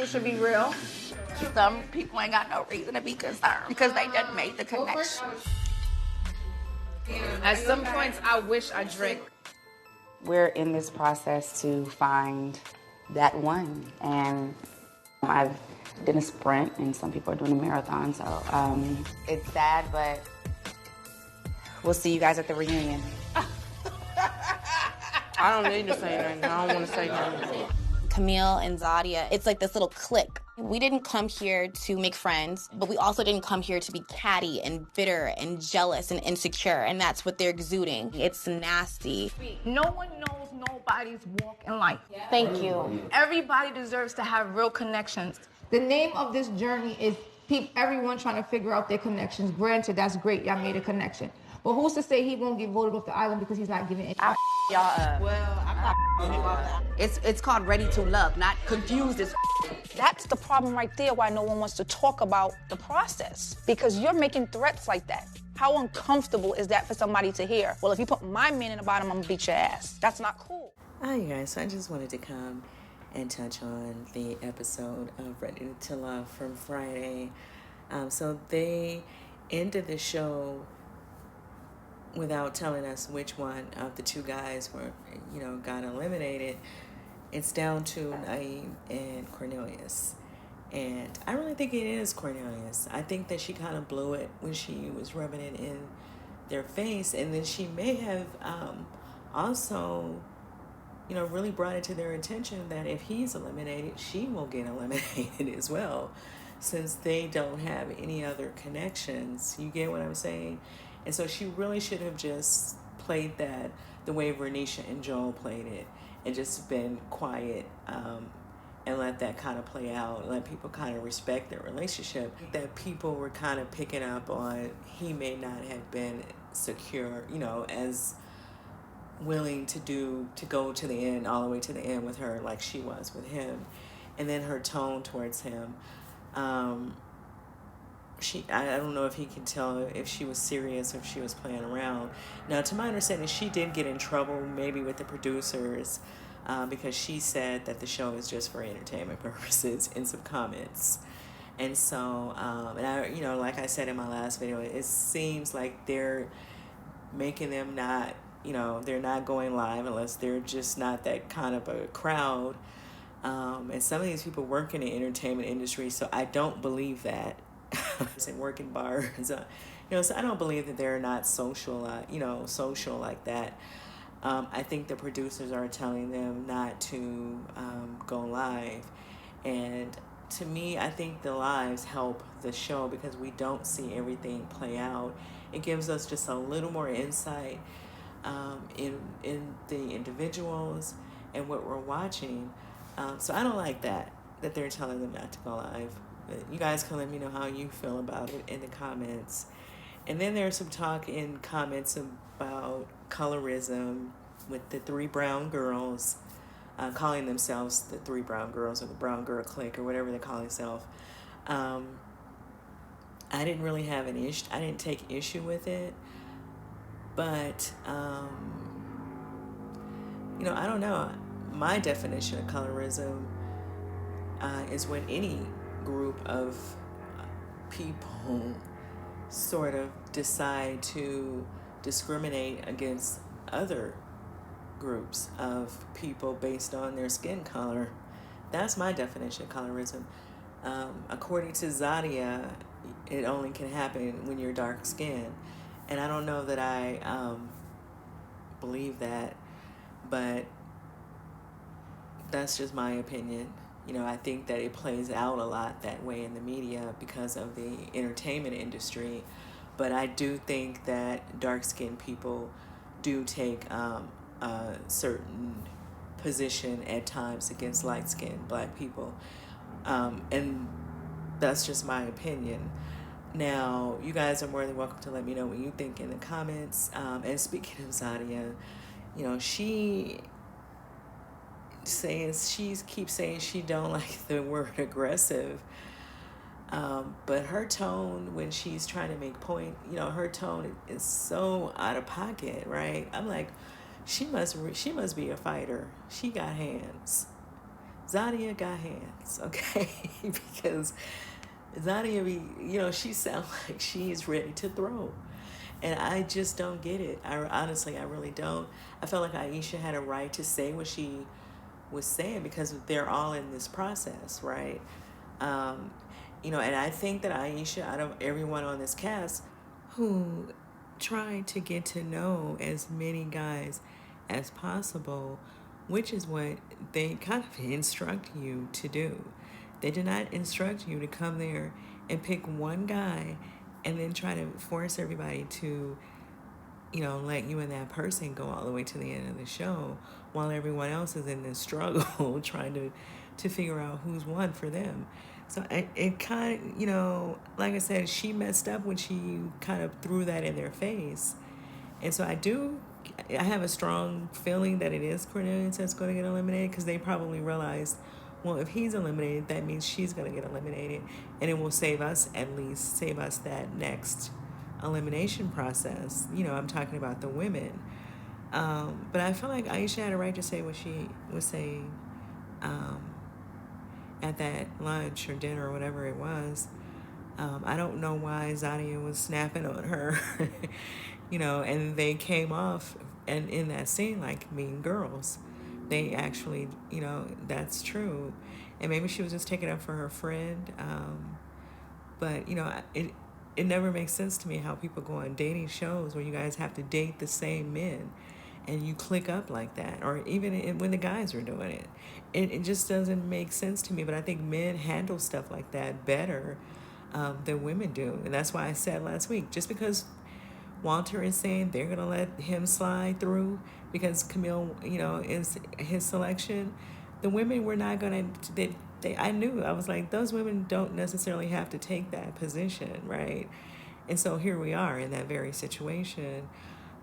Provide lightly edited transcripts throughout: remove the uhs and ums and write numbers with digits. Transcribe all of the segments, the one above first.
people should be real. Some people ain't got no reason to be concerned because they done made the connection. At some points, I wish I drank. We're in this process to find that one. And I've done a sprint, and some people are doing a marathon, so it's sad, but we'll see you guys at the reunion. I don't need to say nothing. I don't want to say nothing. Kamil and Zadia, it's like this little clique. We didn't come here to make friends, but we also didn't come here to be catty and bitter and jealous and insecure, and that's what they're exuding. It's nasty. No one knows nobody's walk in life. Thank you. Everybody deserves to have real connections. The name of this journey is everyone trying to figure out their connections. Granted, that's great, y'all made a connection. But who's to say he won't get voted off the island because he's not giving it? Y'all up. Well, I'm not. It's called ready to love, not confused as. That's the problem right there, why no one wants to talk about the process. Because you're making threats like that. How uncomfortable is that for somebody to hear? Well, if you put my man in the bottom, I'm gonna beat your ass. That's not cool. Hi guys, so I just wanted to come and touch on the episode of Ready to Love from Friday. So they ended the show without telling us which one of the two guys got eliminated. It's down to Naeem and Cornelius. And I really think it is Cornelius. I think that she kind of blew it when she was rubbing it in their face. And then she may have also, really brought it to their attention that if he's eliminated, she will get eliminated as well, since they don't have any other connections. You get what I'm saying? And so she really should have just played that the way Vernisha and Joel played it and just been quiet and let that kind of play out, let people kind of respect their relationship. That people were kind of picking up on he may not have been secure, as willing to go to the end, all the way to the end with her like she was with him. And then her tone towards him. I don't know if he can tell if she was serious or if she was playing around. Now, to my understanding, she did get in trouble maybe with the producers because she said that the show is just for entertainment purposes in some comments. And so, and I, like I said in my last video, it seems like they're making them not, they're not going live unless they're just not that kind of a crowd. And some of these people work in the entertainment industry, so I don't believe that. And work in bars, so I don't believe that they're not social like that. I think the producers are telling them not to go live, and to me, I think the lives help the show because we don't see everything play out. It gives us just a little more insight in the individuals and what we're watching. So I don't like that they're telling them not to go live. You guys can let me know how you feel about it in the comments. And then there's some talk in comments about colorism with the three brown girls calling themselves the three brown girls or the brown girl clique or whatever they call themselves. I didn't really have an issue. I didn't take issue with it. But, I don't know. My definition of colorism is when any group of people sort of decide to discriminate against other groups of people based on their skin color. That's my definition of colorism. According to Zadia, it only can happen when you're dark skinned. And I don't know that I believe that, but that's just my opinion. I think that it plays out a lot that way in the media because of the entertainment industry. But I do think that dark-skinned people do take a certain position at times against light-skinned black people. And that's just my opinion. Now, you guys are more than welcome to let me know what you think in the comments. And speaking of Zadia, she keeps saying she don't like the word aggressive, but her tone when she's trying to make point, her tone is so out of pocket, right? I'm like, she must be a fighter. She got hands. Zadia got hands, okay? Because Zadia, she sounds like she's ready to throw. And I just don't get it. Honestly, I really don't. I felt like Aisha had a right to say what she was saying because they're all in this process, right? Um, and I think that Aisha, out of everyone on this cast, who tried to get to know as many guys as possible, which is what they kind of instruct you to do. They did not instruct you to come there and pick one guy and then try to force everybody to, let you and that person go all the way to the end of the show while everyone else is in this struggle trying to figure out who's won for them. So it kind of, like I said, she messed up when she kind of threw that in their face. And so I have a strong feeling that it is Cornelius that's going to get eliminated because they probably realized, well, if he's eliminated, that means she's going to get eliminated. And it will save us that next elimination process. I'm talking about the women. But I feel like Aisha had a right to say what she was saying at that lunch or dinner or whatever it was. I don't know why Zadia was snapping on her, and they came off and in that scene like mean girls. They actually, that's true. And maybe she was just taking up for her friend. But, it never makes sense to me how people go on dating shows where you guys have to date the same men and you click up like that, or even when the guys are doing it. It just doesn't make sense to me, but I think men handle stuff like that better than women do. And that's why I said last week, just because Walter is saying they're going to let him slide through because Kamil, is his selection, the women were not going to, I knew, I was like, those women don't necessarily have to take that position, right? And so here we are in that very situation.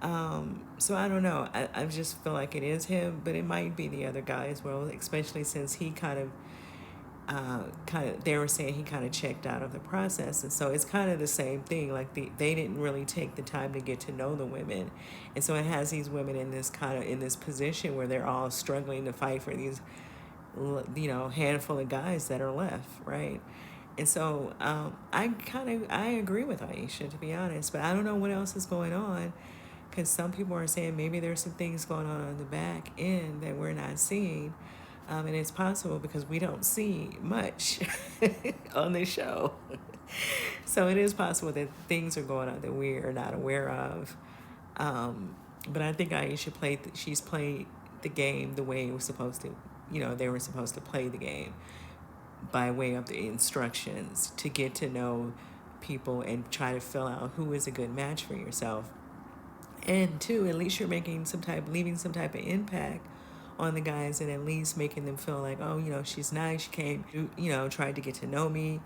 So I don't know. I just feel like it is him, but it might be the other guy as well, especially since he kind of, they were saying he kind of checked out of the process. And so it's kind of the same thing. Like they didn't really take the time to get to know the women. And so it has these women in this position where they're all struggling to fight for these, handful of guys that are left, right? And so I agree with Aisha, to be honest, but I don't know what else is going on, because some people are saying maybe there's some things going on the back end that we're not seeing, and it's possible because we don't see much on this show. So it is possible that things are going on that we are not aware of. But I think Aisha she's played the game the way it was supposed to. They were supposed to play the game by way of the instructions to get to know people and try to fill out who is a good match for yourself. And two, at least you're leaving some type of impact on the guys, and at least making them feel like, oh, she's nice, she came, tried to get to know me.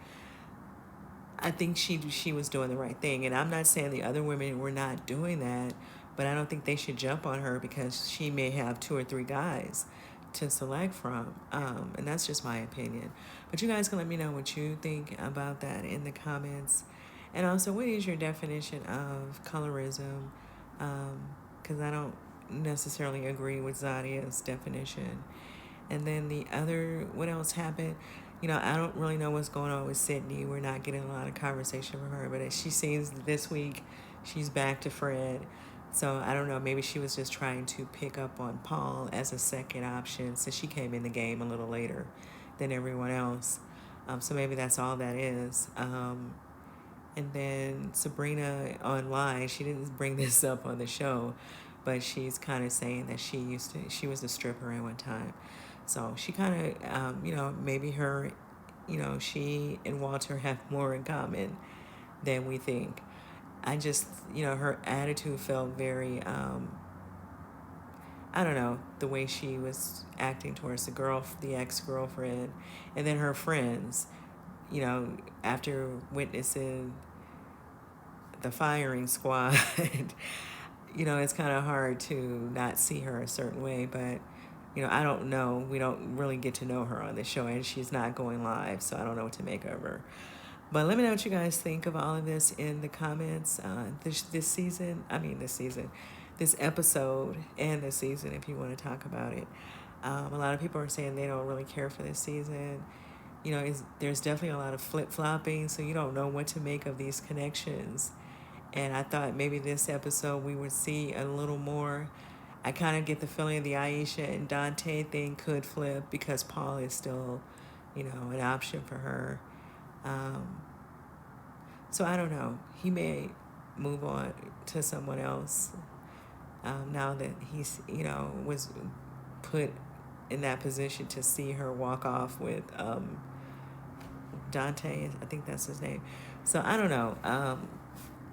I think she was doing the right thing. And I'm not saying the other women were not doing that, but I don't think they should jump on her because she may have 2 or 3 guys to select from, and that's just my opinion. But you guys can let me know what you think about that in the comments. And also, what is your definition of colorism? Because I don't necessarily agree with Zadia's definition. And then what else happened? I don't really know what's going on with Sydney. We're not getting a lot of conversation from her, but she seems this week she's back to Fred. So I don't know, maybe she was just trying to pick up on Paul as a second option since she came in the game a little later than everyone else. So maybe that's all that is. And then Sabrina online, she didn't bring this up on the show, but she's kind of saying that she was a stripper at one time. So she kind of, maybe her, she and Walter have more in common than we think. I just, her attitude felt very, I don't know, the way she was acting towards the ex-girlfriend, and then her friends, after witnessing the firing squad, it's kind of hard to not see her a certain way, but, I don't know. We don't really get to know her on this show, and she's not going live, so I don't know what to make of her. But let me know what you guys think of all of this in the comments. This episode and the season, if you want to talk about it. A lot of people are saying they don't really care for this season. You know, there's definitely a lot of flip-flopping, so you don't know what to make of these connections. And I thought maybe this episode we would see a little more. I kind of get the feeling the Aisha and Dante thing could flip because Paul is still, you know, an option for her. So I don't know. He may move on to someone else now that he's, you know, was put in that position to see her walk off with Dante. I think that's his name. So I don't know.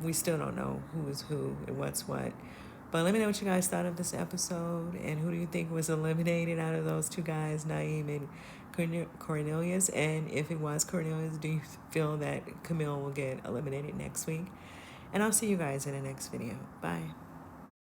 We still don't know who is who and what's what. But let me know what you guys thought of this episode, and who do you think was eliminated out of those two guys, Naeem and Cornelius? And if it was Cornelius, do you feel that Kamil will get eliminated next week? And I'll see you guys in the next video. Bye.